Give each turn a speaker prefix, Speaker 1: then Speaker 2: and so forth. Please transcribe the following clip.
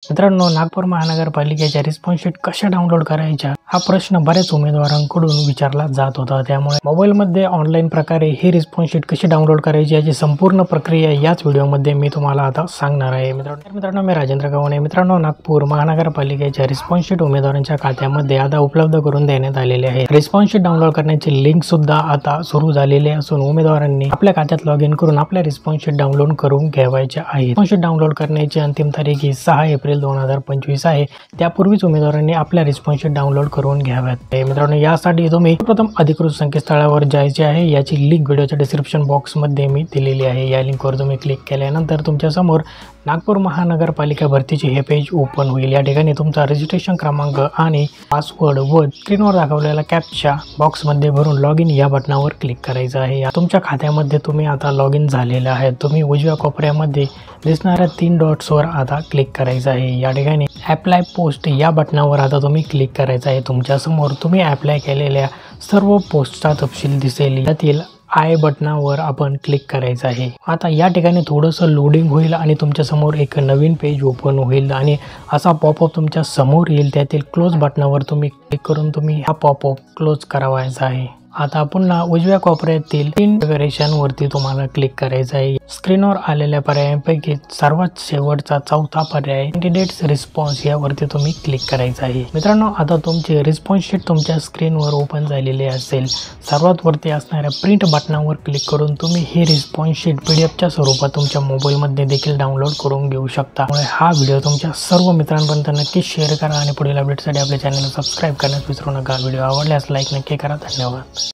Speaker 1: मित्रांनो, नागपूर महानगरपालिकेच्या response sheet कशा डाउनलोड करायच्या हा प्रश्न बऱ्याच उमेदवारांकडून विचारला जात होता। त्यामुळे मोबाईलमध्ये ऑनलाईन प्रकारे ही रिस्पॉन्स शीट कशी डाउनलोड करायची याची संपूर्ण प्रक्रिया याच व्हिडिओमध्ये मी तुम्हाला आता सांगणार आहे। मित्रांनो मी राजेंद्र गवणे। मित्रांनो, नागपूर महानगरपालिकेच्या रिस्पॉन्स शीट उमेदवारांच्या खात्यामध्ये आता उपलब्ध करून देण्यात आलेले आहे। रिस्पॉन्स शीट डाउनलोड करण्याची लिंक सुद्धा आता सुरू झालेली असून उमेदवारांनी आपल्या खात्यात लॉग इन करून आपल्या रिस्पॉन्स शीट डाउनलोड करून घ्यायचे आहे। रिस्पॉन्स शीट डाउनलोड करण्याची अंतिम तारीख ही 6 एप्रिल 2025 आहे। त्यापूर्वीच उमेदवारांनी आपल्या रिस्पॉन्स शीट डाउनलोड करून घ्याव्यात। मित्रांनो, यासाठी तुम्ही प्रथम अधिकृत संकेतस्थळावर जायचे आहे। याची लिंक व्हिडिओच्या डिस्क्रिप्शन बॉक्स मध्ये मी दिलेली आहे। या लिंकवर तुम्ही क्लिक केल्यानंतर तुमच्या समोर नागपूर महानगरपालिका भरतीचे हे पेज ओपन होईल। या ठिकाणी तुमचा रजिस्ट्रेशन क्रमांक आणि पासवर्ड व स्क्रीनवर दाखवलेला कॅप्चा बॉक्स मध्ये भरून लॉग इन या बटनावर क्लिक करायचं आहे। तुमच्या खात्यामध्ये तुम्ही आता लॉग इन झालेला आहे। तुम्ही उजव्या कोपऱ्यामध्ये दिसणाऱ्या 3 डॉट्सवर आता क्लिक करायचं आहे। या ठिकाणी अप्लाय पोस्ट या बटनावर आता तुम्ही क्लिक करायचं आहे। तुमच्या समोर तुम्ही अप्लाय केलेल्या सर्व पोस्टचा तपशील दिसेल। यातील आय बटनावर आपण क्लिक करायचं आहे। आता या ठिकाणी थोडंसं लोडिंग होईल आणि तुमच्या समोर एक नवीन पेज ओपन होईल आणि असा पॉपअप तुमच्या समोर येईल। त्यातील क्लोज बटनावर तुम्ही क्लिक करून तुम्ही हा पॉपअप क्लोज करावायचा आहे। आता पुन्हा उजव्या कोपऱ्यातील कॉन्फिगरेशन वरती तुम्हाला क्लिक करायचं आहे। स्क्रीनवर आलेल्या पर्यायांपैकी सर्वात शेवटचा चौथा पर्याय कॅन्डिडेट्स रिस्पॉन्स यावरती तुम्ही क्लिक करायचं आहे। मित्रांनो, आता तुमची रिस्पॉन्स शीट तुमच्या स्क्रीनवर ओपन झालेली असेल। सर्वात वरती असणाऱ्या प्रिंट बटनावर क्लिक करून तुम्ही ही रिस्पॉन्स शीट पीडीएफच्या स्वरूपात तुमच्या मोबाईलमध्ये देखील डाउनलोड करून घेऊ शकता। त्यामुळे हा व्हिडिओ तुमच्या सर्व मित्रांपर्यंत नक्की शेअर करा आणि पुढील अपडेटसाठी आपल्या चॅनलला सबस्क्राईब करण्यास विसरू नका। व्हिडिओ आवडल्यास लाईक नक्की करा। धन्यवाद।